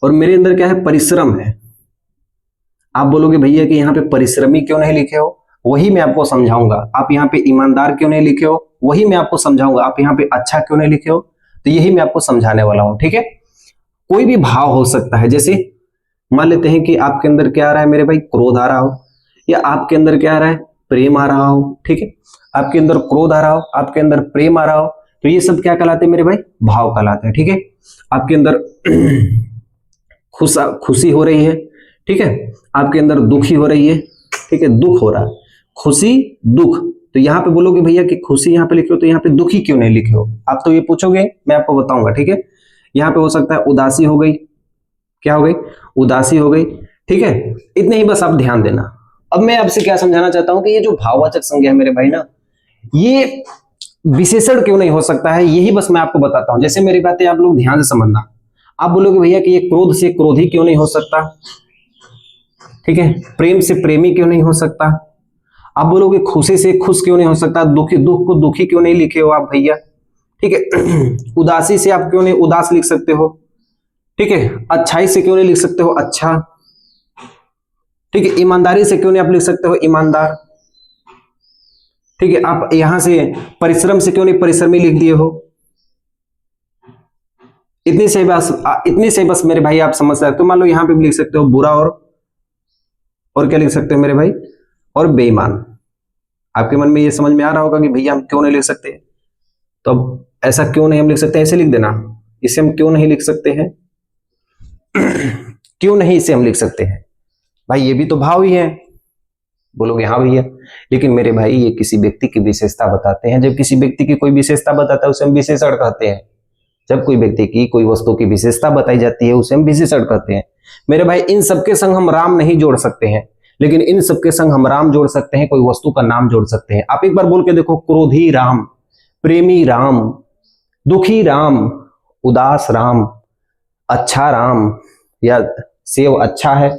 और मेरे अंदर क्या है, परिश्रम है। आप बोलोगे भैया कि यहाँ पे परिश्रमी क्यों नहीं लिखे हो, वही मैं आपको समझाऊंगा। आप यहाँ पे ईमानदार क्यों नहीं लिखे हो, वही मैं आपको समझाऊंगा। आप यहाँ पे अच्छा क्यों नहीं लिखे हो, तो यही मैं आपको समझाने वाला हूं, ठीक है। कोई भी भाव हो सकता है। जैसे मान लेते हैं कि आपके अंदर क्या आ रहा है मेरे भाई, क्रोध आ रहा हो, या आपके अंदर क्या आ रहा है, प्रेम आ रहा हो, ठीक है। आपके अंदर क्रोध आ रहा हो, आपके अंदर प्रेम आ रहा हो, तो ये सब क्या कहलाते हैं मेरे भाई, भाव कहलाते हैं, ठीक है। आपके अंदर खुशी हो रही है, ठीक है, आपके अंदर दुखी हो रही है, ठीक है, दुख हो रहा है, खुशी दुख, तो यहाँ पे बोलोगे भैया कि खुशी यहाँ पे लिखे हो, तो यहाँ पे दुखी क्यों नहीं लिखे हो, आप तो ये पूछोगे, मैं आपको बताऊंगा, ठीक है। यहाँ पे हो सकता है उदासी हो गई, क्या हो गई, उदासी हो गई, ठीक है। इतने ही बस आप ध्यान देना। अब मैं आपसे क्या समझाना चाहता हूं कि ये जो भाववाचक संज्ञा है मेरे भाई ना, ये विशेषण क्यों नहीं हो सकता है, यही बस मैं आपको बताता हूं। जैसे मेरी बातें आप लोग ध्यान से समझना। आप बोलोगे भैया कि ये क्रोध से क्रोधी क्यों नहीं हो सकता, ठीक है, प्रेम से प्रेमी क्यों नहीं हो सकता। आप बोलोगे खुशी से खुश क्यों नहीं हो सकता, दुख को दुखी क्यों नहीं लिखे हो आप भैया, ठीक है। उदासी से आप क्यों नहीं उदास लिख सकते हो, ठीक है। अच्छाई से क्यों नहीं लिख सकते हो अच्छा, ठीक है। ईमानदारी से क्यों नहीं आप लिख सकते हो ईमानदार, ठीक है। आप यहां से परिश्रम से क्यों नहीं परिश्रमी लिख दिए हो। इतनी से बस मेरे भाई आप समझ सकते हो। मान लो यहां पे भी लिख सकते हो बुरा, और क्या लिख सकते हो मेरे भाई, और बेईमान। आपके मन में ये समझ में आ रहा होगा कि भैया हम क्यों नहीं लिख सकते, तो अब ऐसा क्यों नहीं हम लिख सकते, ऐसे लिख देना, इसे हम क्यों नहीं लिख सकते हैं क्यों नहीं इसे हम लिख सकते हैं भाई, ये भी तो भाव ही है। बोलोगे हाँ भैया, लेकिन मेरे भाई ये किसी व्यक्ति की विशेषता बताते हैं। जब किसी व्यक्ति की कोई विशेषता बताता है उसे हम विशेषण कहते हैं। जब कोई व्यक्ति की कोई वस्तु की विशेषता बताई जाती है उसे हम विशेषण कहते हैं। मेरे भाई इन सबके संग हम राम नहीं जोड़ सकते हैं, लेकिन इन सबके संग हम राम जोड़ सकते हैं, कोई वस्तु का नाम जोड़ सकते हैं। आप एक बार बोल के देखो, क्रोधी राम, प्रेमी राम, दुखी राम, उदास राम, अच्छा राम, या सेव अच्छा है,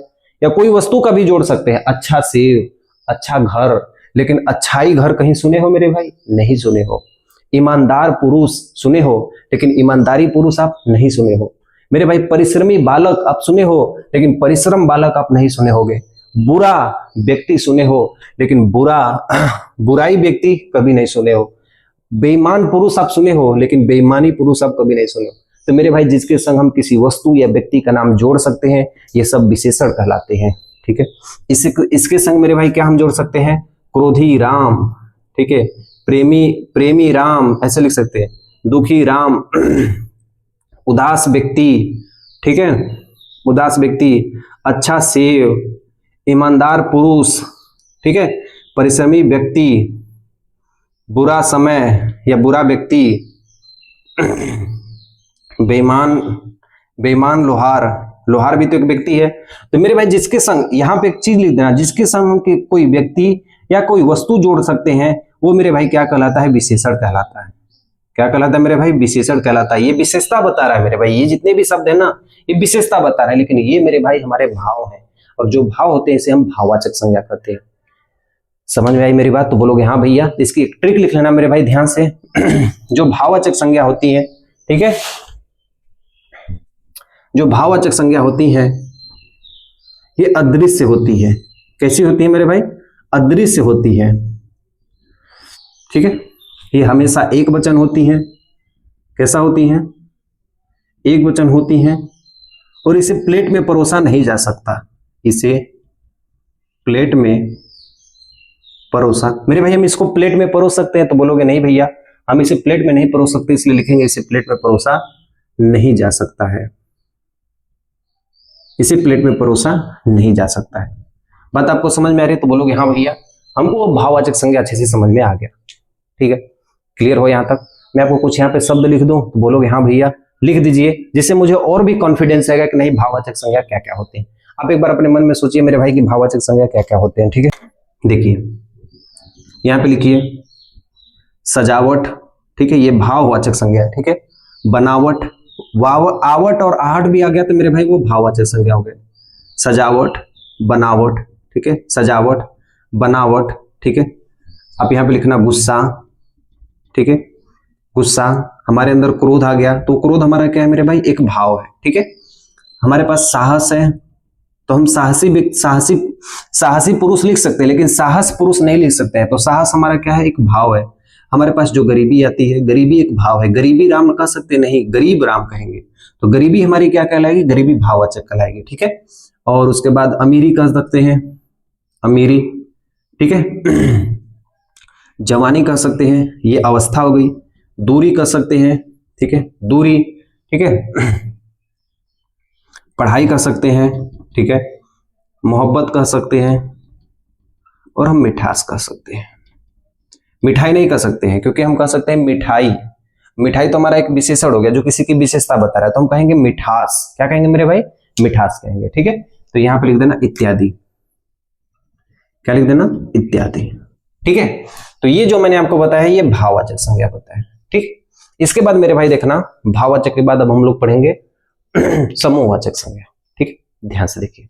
या कोई वस्तु का भी जोड़ सकते हैं, अच्छा सेव, अच्छा घर। लेकिन अच्छाई घर कहीं सुने हो मेरे भाई, नहीं सुने हो। ईमानदार पुरुष सुने हो, लेकिन ईमानदारी पुरुष आप नहीं सुने हो। मेरे भाई परिश्रमी बालक आप सुने हो, लेकिन परिश्रम बालक आप नहीं सुने होगे। बुरा व्यक्ति सुने हो, लेकिन बुराई व्यक्ति कभी नहीं सुने हो। बेईमान पुरुष आप सुने हो, लेकिन बेईमानी पुरुष आप कभी नहीं सुने हो। तो मेरे भाई जिसके संग हम किसी वस्तु या व्यक्ति का नाम जोड़ सकते हैं, ये सब विशेषण कहलाते हैं, ठीक है। इसके संग मेरे भाई क्या हम जोड़ सकते हैं, क्रोधी राम, ठीक है, प्रेमी राम, ऐसे लिख सकते हैं, दुखी राम, उदास व्यक्ति, ठीक है, उदास व्यक्ति, अच्छा सेव, ईमानदार पुरुष, ठीक है, परिश्रमी व्यक्ति, बुरा समय या बुरा व्यक्ति, बेईमान लोहार भी तो एक व्यक्ति है। तो मेरे भाई जिसके संग, यहाँ पे एक चीज लिख देना, जिसके संग हम कोई व्यक्ति या कोई वस्तु जोड़ सकते हैं वो मेरे भाई क्या कहलाता है, विशेषण कहलाता है। क्या कहलाता है मेरे भाई, विशेषण कहलाता है। ये विशेषता बता रहा है मेरे भाई, ये जितने भी शब्द है ना ये विशेषता बता रहा है, लेकिन ये मेरे भाई हमारे भाव हैं, और जो भाव होते हैं इसे हम भाववाचक संज्ञा कहते हैं। समझ में आई मेरी बात, तो बोलोगे हाँ भैया। तो इसकी एक ट्रिक लिख लेना मेरे भाई ध्यान से। जो भाववाचक संज्ञा होती है, ठीक है, जो भाववाचक संज्ञा होती है ये अदृश्य होती है। कैसी होती है मेरे भाई, अदृश्य होती है, ठीक है। ये हमेशा एक वचन होती है। कैसा होती है, एक वचन होती है, और इसे प्लेट में परोसा नहीं जा सकता। इसे प्लेट में परोसा, मेरे भाई हम इसको प्लेट में परोस सकते हैं, तो बोलोगे नहीं भैया हम इसे प्लेट में नहीं परोस सकते, इसलिए लिखेंगे इसे प्लेट में परोसा नहीं जा सकता है। इसे प्लेट में परोसा नहीं जा सकता है। बात आपको समझ में आ रही है, तो बोलोगे हाँ भैया हमको वो भाववाचक संज्ञा अच्छे से समझ में आ गया, ठीक है, क्लियर हो यहाँ तक। मैं आपको कुछ यहाँ पे शब्द लिख दूं तो बोलोगे हाँ भैया, लिख दीजिए, जिससे मुझे और भी कॉन्फिडेंस आएगा कि नहीं भाववाचक संज्ञा क्या क्या होते हैं। आप एक बार अपने मन में सोचिए मेरे भाई कि भाववाचक संज्ञा क्या क्या होते हैं, ठीक है। देखिए यहाँ पे लिखिए, सजावट, ठीक है, ये भाववाचक संज्ञा है। ठीक है, बनावट, आवट और आहट भी आ गया तो मेरे भाई वो भाववाचक संज्ञा हो गए। सजावट, बनावट, ठीक है, सजावट, बनावट, ठीक है। आप यहाँ पे लिखना गुस्सा, ठीक है, गुस्सा। हमारे अंदर क्रोध आ गया तो क्रोध हमारा क्या है मेरे भाई, एक भाव है। ठीक है, हमारे पास साहस है तो हम साहसी पुरुष लिख सकते हैं, लेकिन साहस पुरुष नहीं लिख सकते हैं। तो साहस हमारा क्या है, एक भाव है। हमारे पास जो गरीबी आती है, गरीबी एक भाव है। गरीबी राम कह सकते नहीं, गरीब राम कहेंगे। तो गरीबी हमारी क्या कहलाएगी, गरीबी भाववाचक कहलाएगी। ठीक है, और उसके बाद अमीरी कह सकते हैं, अमीरी, ठीक है। जवानी कह सकते हैं, ये अवस्था हो गई। दूरी कह सकते हैं, ठीक है, दूरी, ठीक है। पढ़ाई कर सकते हैं, ठीक है, मोहब्बत कह सकते हैं, और हम मिठास कह सकते हैं। मिठाई नहीं कह सकते हैं क्योंकि हम कह सकते हैं मिठाई। मिठाई तो हमारा एक विशेषण हो गया जो किसी की विशेषता बता रहा है, तो हम कहेंगे मिठास। क्या कहेंगे मेरे भाई, मिठास कहेंगे। ठीक है, तो यहां पे लिख देना इत्यादि। क्या लिख देना, इत्यादि। ठीक है, तो ये जो मैंने आपको बताया ये भाववाचक संज्ञा बताया। ठीक, इसके बाद मेरे भाई देखना, भाववाचक के बाद अब हम लोग पढ़ेंगे समूहवाचक संज्ञा। ठीक है, ध्यान से देखिए।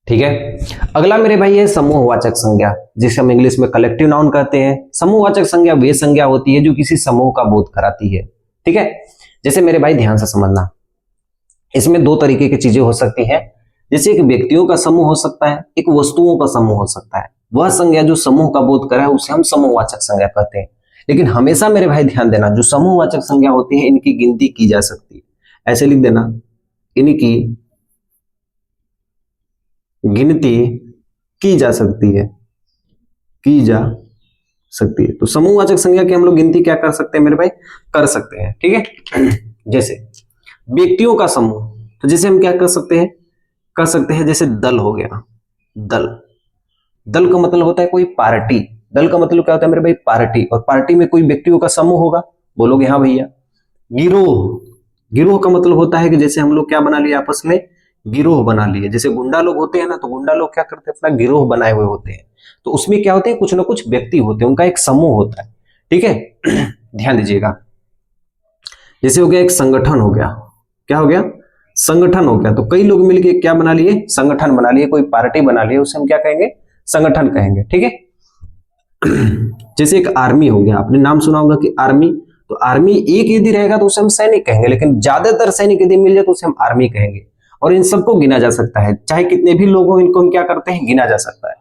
ठीक है, अगला मेरे भाई है समूहवाचक संज्ञा, जिसे हम इंग्लिश में कलेक्टिव नाउन कहते हैं। समूहवाचक संज्ञा वे संज्ञा होती है जो किसी समूह का बोध कराती है। ठीक है, जैसे मेरे भाई ध्यान से समझना, इसमें दो तरीके की चीजें हो सकती हैं। जैसे एक व्यक्तियों का समूह हो सकता है, एक वस्तुओं का समूह हो सकता है। वह संज्ञा जो समूह का बोध कराए उसे हम समूहवाचक संज्ञा कहते हैं। लेकिन हमेशा मेरे भाई ध्यान देना, जो समूहवाचक संज्ञा होती है इनकी गिनती की जा सकती है। ऐसे लिख देना, इनकी गिनती की जा सकती है, की जा सकती है। तो समूहवाचक संज्ञा की हम लोग गिनती क्या कर सकते हैं मेरे भाई, कर सकते हैं। ठीक है, जैसे व्यक्तियों का समूह, तो जैसे हम क्या कर सकते हैं, कर सकते हैं जैसे दल हो गया। दल, दल का मतलब होता है कोई पार्टी। दल का मतलब क्या होता है मेरे भाई, पार्टी। और पार्टी में कोई व्यक्तियों का समूह होगा, बोलोगे हाँ भैया। गिरोह, गिरोह का मतलब होता है कि जैसे हम लोग क्या बना लिए, आपस में गिरोह बना लिए। जैसे गुंडा लोग होते हैं ना, तो गुंडा लोग क्या करते हैं, अपना गिरोह बनाए हुए होते हैं। तो उसमें क्या होते हैं, कुछ ना कुछ व्यक्ति होते हैं, उनका एक समूह होता है। ठीक है, ध्यान दीजिएगा। जैसे हो गया एक संगठन हो गया, क्या हो गया, संगठन हो गया। तो कई लोग मिलके क्या बना लिए, संगठन बना लिए, कोई पार्टी बना लिए, उसे हम क्या कहेंगे, संगठन कहेंगे। ठीक है, जैसे एक आर्मी हो गया, आपने नाम सुना होगा कि आर्मी। तो आर्मी एक यदि रहेगा तो उसे हम सैनिक कहेंगे, लेकिन ज्यादातर सैनिक यदि मिल जाए तो उसे हम आर्मी कहेंगे। और इन सबको गिना जा सकता है, चाहे कितने भी लोग हो, इनको हम क्या करते हैं, गिना जा सकता है।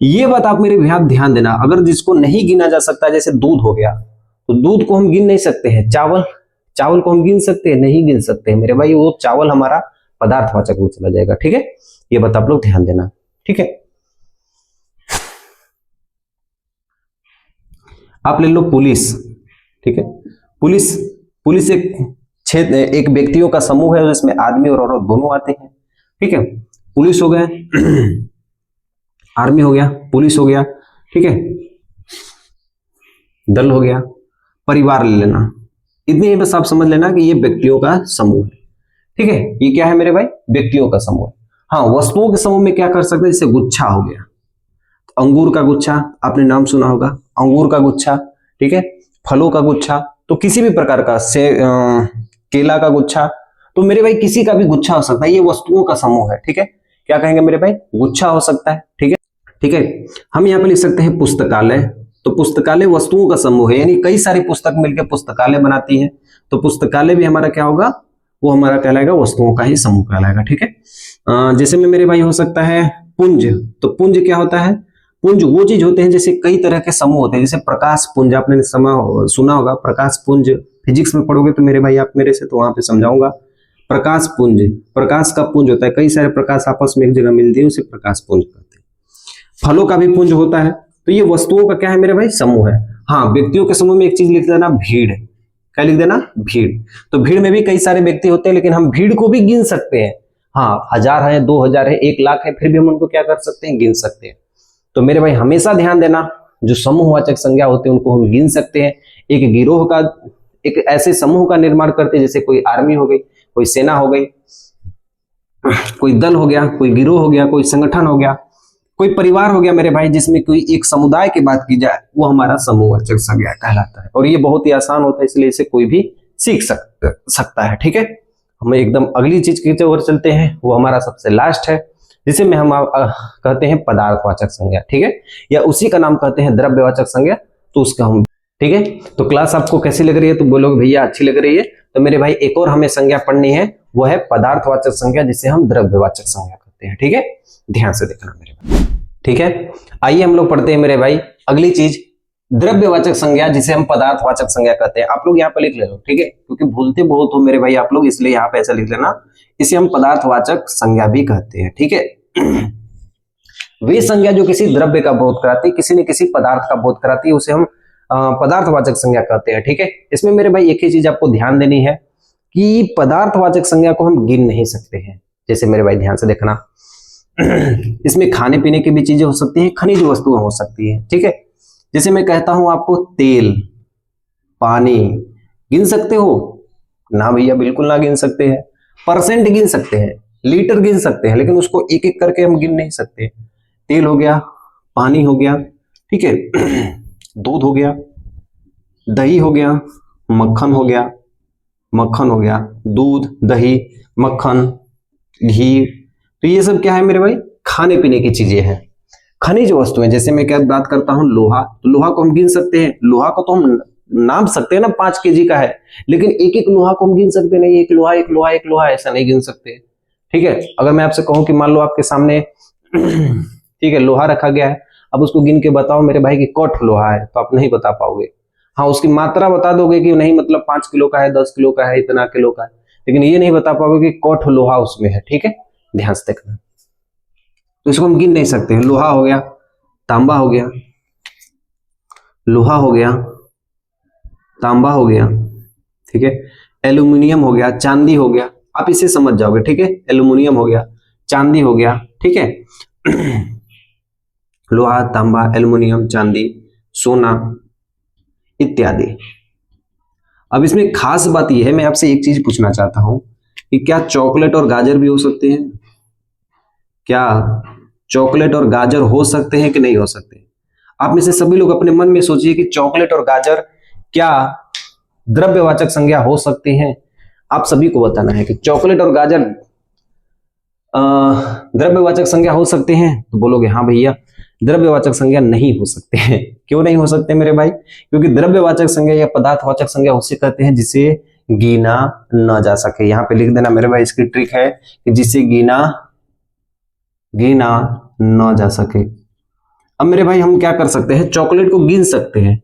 ये बात आप मेरे ध्यान देना। अगर जिसको नहीं गिना जा सकता, जैसे दूध हो गया, तो दूध को हम गिन नहीं सकते हैं। चावल, चावल को हम गिन सकते हैं, नहीं गिन सकते हैं मेरे भाई, वो चावल हमारा पदार्थवाचक में चला जाएगा। ठीक है, ये बात आप लोग ध्यान देना। ठीक है, आप ले लो पुलिस। ठीक है, पुलिस, पुलिस एक क्षेत्र, एक व्यक्तियों का समूह है जिसमें आदमी और औरत दोनों आते हैं। ठीक है, पुलिस हो गया, आर्मी हो गया, पुलिस हो गया। ठीक है, दल हो गया, परिवार ले लेना। इतने ही बस आप समझ लेना कि ये व्यक्तियों का समूह है। ठीक है, ये क्या है मेरे भाई, व्यक्तियों का समूह। हाँ, वस्तुओं के समूह में क्या कर सकते हैं, जैसे गुच्छा हो गया, अंगूर का गुच्छा, आपने नाम सुना होगा, अंगूर का गुच्छा। ठीक है, फलों का गुच्छा, तो किसी भी प्रकार का, से केला का गुच्छा, तो मेरे भाई किसी का भी गुच्छा हो सकता है, ये वस्तुओं का समूह है। ठीक है, क्या कहेंगे मेरे भाई, गुच्छा हो सकता है। ठीक है, ठीक है, हम यहाँ पे लिख सकते हैं पुस्तकालय। तो पुस्तकालय वस्तुओं का समूह है, यानी कई सारी पुस्तक मिलकर पुस्तकालय बनाती है। तो पुस्तकालय भी हमारा क्या होगा, वो हमारा कहलाएगा वस्तुओं का ही समूह कहलाएगा। ठीक है, जैसे में मेरे भाई हो सकता है पुंज। तो पुंज क्या होता है, पुंज वो चीज होते हैं, जैसे कई तरह के समूह होते हैं। जैसे प्रकाश पुंज, आपने सुना होगा प्रकाश पुंज, फिजिक्स में पढ़ोगे तो मेरे भाई आप मेरे से, तो वहां पे समझाऊंगा। प्रकाश पुंज, प्रकाश का पुंज होता है, कई सारे प्रकाश आपस में एक जगह मिलती है, उसे प्रकाश पुंज कहते हैं। फलों का भी पुंज होता है। तो ये वस्तुओं का क्या है मेरे भाई, समूह है। हाँ, व्यक्तियों के समूह में एक चीज लिख देना, भीड़। क्या लिख देना, भीड़। तो भीड़ में भी कई सारे व्यक्ति होते हैं, लेकिन हम भीड़ को भी गिन सकते हैं। हाँ, 1000 है, 2000 है, 1 लाख है, फिर भी हम उनको क्या कर सकते हैं, गिन सकते हैं। तो मेरे भाई हमेशा ध्यान देना, जो समूहवाचक संज्ञा होते हैं उनको हम गिन सकते हैं। एक गिरोह का, एक ऐसे समूह का निर्माण करते हैं, जैसे कोई आर्मी हो गई, कोई सेना हो गई, कोई दल हो गया, कोई गिरोह हो गया, कोई संगठन हो गया, कोई परिवार हो गया मेरे भाई जिसमें कोई एक समुदाय की बात की जाए, वो हमारा समूहवाचक संज्ञा कहलाता है। और ये बहुत ही आसान होता है, इसलिए इसे कोई भी सीख सकता है। ठीक है, हम एकदम अगली चीज की ओर चलते हैं, वो हमारा सबसे लास्ट है, जिसे में हम कहते हैं पदार्थवाचक संज्ञा। ठीक है, या उसी का नाम कहते हैं द्रव्यवाचक संज्ञा। तो उसका हम, ठीक है, तो क्लास आपको कैसी लग रही है? तो बोलोगे भैया अच्छी लग रही है। तो मेरे भाई एक और हमें संज्ञा पढ़नी है, वो है पदार्थवाचक संज्ञा, जिसे हम द्रव्यवाचक संज्ञा कहते हैं। ठीक है, ध्यान से देखना मेरे भाई। ठीक है, आइए हम लोग पढ़ते हैं मेरे भाई अगली चीज, द्रव्यवाचक संज्ञा, जिसे हम पदार्थवाचक संज्ञा कहते हैं। आप लोग यहाँ पे लिख ले लो, ठीक है, क्योंकि भूलते बहुत हो मेरे भाई आप लोग, इसलिए यहाँ पे ऐसा लिख लेना। इसे हम पदार्थवाचक संज्ञा भी कहते हैं। ठीक है, वे संज्ञा जो किसी द्रव्य का बोध कराती है, किसी न किसी पदार्थ का बोध कराती है, उसे हम पदार्थवाचक संज्ञा कहते हैं। ठीक है, इसमें मेरे भाई एक ही चीज आपको ध्यान देनी है कि पदार्थवाचक संज्ञा को हम गिन नहीं सकते हैं। जैसे मेरे भाई ध्यान से देखना, इसमें खाने पीने की भी चीजें हो सकती हैं, खनिज वस्तुएं हो सकती हैं। ठीक है, जैसे मैं कहता हूं आपको तेल, पानी, गिन सकते हो? ना भैया, बिल्कुल ना गिन सकते हैं। परसेंट गिन सकते हैं, लीटर गिन सकते हैं, लेकिन उसको एक एक करके हम गिन नहीं सकते। तेल हो गया, पानी हो गया, ठीक है, दूध हो गया, दही हो गया, मक्खन हो गया, मक्खन हो गया, दूध, दही, मक्खन, घी। तो ये सब क्या है मेरे भाई? खाने पीने की चीजें हैं। खनिज वस्तुएं, जैसे मैं क्या बात करता हूं, लोहा, तो लोहा को हम गिन सकते हैं। लोहा को तो हम नाप सकते हैं ना, 5 केजी का है, लेकिन एक एक लोहा को हम गिन सकते नहीं। एक लोहा, एक लोहा, एक लोहा, ऐसा नहीं गिन सकते। ठीक है, अगर मैं आपसे कहूं कि मान लो आपके सामने ठीक है लोहा रखा गया है, अब उसको गिन के बताओ मेरे भाई कि कौट लोहा है, तो आप नहीं बता पाओगे। हाँ, उसकी मात्रा बता दोगे कि नहीं, मतलब 5 किलो का है, 10 किलो का है, इतना किलो का है, लेकिन ये नहीं बता पाओगे कि कौट लोहा उसमें है। ठीक है, ध्यान से देखना। तो इसको हम गिन नहीं सकते हैं। लोहा हो गया, तांबा हो गया, लोहा हो गया, तांबा हो गया, ठीक है, एल्यूमिनियम हो गया, चांदी हो गया, आप इसे समझ जाओगे। ठीक है, एल्यूमिनियम हो गया, चांदी हो गया, ठीक है, लोहा, तांबा, एल्यूमिनियम, चांदी, सोना इत्यादि। अब इसमें खास बात यह है, मैं आपसे एक चीज पूछना चाहता हूं कि क्या चॉकलेट और गाजर भी हो सकते हैं? क्या चॉकलेट और गाजर हो सकते हैं कि नहीं हो सकते? आप में से सभी लोग अपने मन में सोचिए कि चॉकलेट और गाजर क्या द्रव्यवाचक संज्ञा हो सकती हैं? आप सभी को बताना है कि चॉकलेट और गाजर द्रव्यवाचक संज्ञा हो सकते हैं। तो बोलोगे हाँ भैया, द्रव्यवाचक संज्ञा नहीं हो सकते हैं। क्यों नहीं हो सकते मेरे भाई? क्योंकि द्रव्यवाचक संज्ञा या पदार्थवाचक संज्ञा उसे कहते हैं जिसे गिना न जा सके। यहाँ पे लिख देना मेरे भाई, इसकी ट्रिक है कि जिसे गिना न जा सके। अब मेरे भाई हम क्या कर सकते हैं? चॉकलेट को गिन सकते हैं।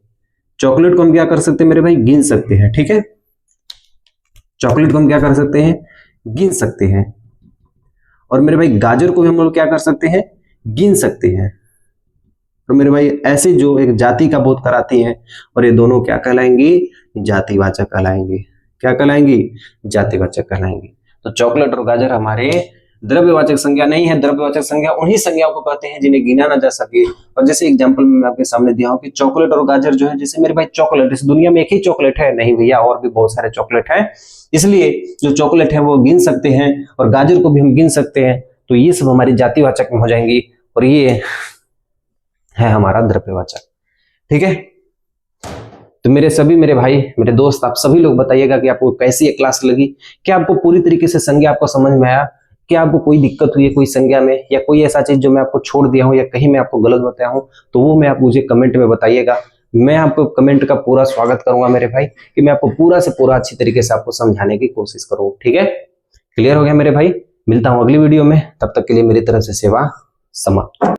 चॉकलेट को हम क्या कर सकते हैं मेरे भाई? गिन सकते हैं। ठीक है, चॉकलेट को हम क्या कर सकते हैं? गिन सकते हैं। और मेरे भाई गाजर को भी हम लोग क्या कर सकते हैं? गिन सकते हैं। तो मेरे भाई ऐसे जो एक जाति का बोध कराती हैं, और ये दोनों क्या कहलाएंगी? जातिवाचक कहलाएंगी। क्या कहलाएंगी? जातिवाचक कहलाएंगी। तो चॉकलेट और गाजर हमारे द्रव्यवाचक संज्ञा नहीं है। द्रव्यवाचक संज्ञा उन्हीं संज्ञाओं को कहते हैं जिन्हें गिना ना जा सके। और जैसे एग्जांपल में मैं आपके सामने दिया हूं कि चॉकलेट और गाजर जो है, जैसे मेरे भाई चॉकलेट, इस दुनिया में एक ही चॉकलेट है? नहीं भैया, और भी बहुत सारे चॉकलेट हैं। इसलिए जो चॉकलेट है वो गिन सकते हैं, और गाजर को भी हम गिन सकते हैं। तो ये सब हमारी जातिवाचक में हो जाएंगी, और ये है हमारा द्रव्यवाचक। ठीक है, तो मेरे भाई, मेरे दोस्त, आप सभी लोग बताइएगा कि आपको कैसी ये क्लास लगी। क्या आपको पूरी तरीके से संज्ञा आपको समझ में आया? क्या आपको कोई दिक्कत हुई है कोई संज्ञा में, या कोई ऐसा चीज जो मैं आपको छोड़ दिया हूं या कहीं मैं आपको गलत बताया हूं? तो वो मैं आप मुझे कमेंट में बताइएगा। मैं आपको कमेंट का पूरा स्वागत करूंगा मेरे भाई, कि मैं आपको पूरा से पूरा अच्छी तरीके से आपको समझाने की कोशिश करूँ। ठीक है, क्लियर हो गया मेरे भाई? मिलता हूं अगली वीडियो में, तब तक के लिए मेरी तरफ से सेवा समाप्त।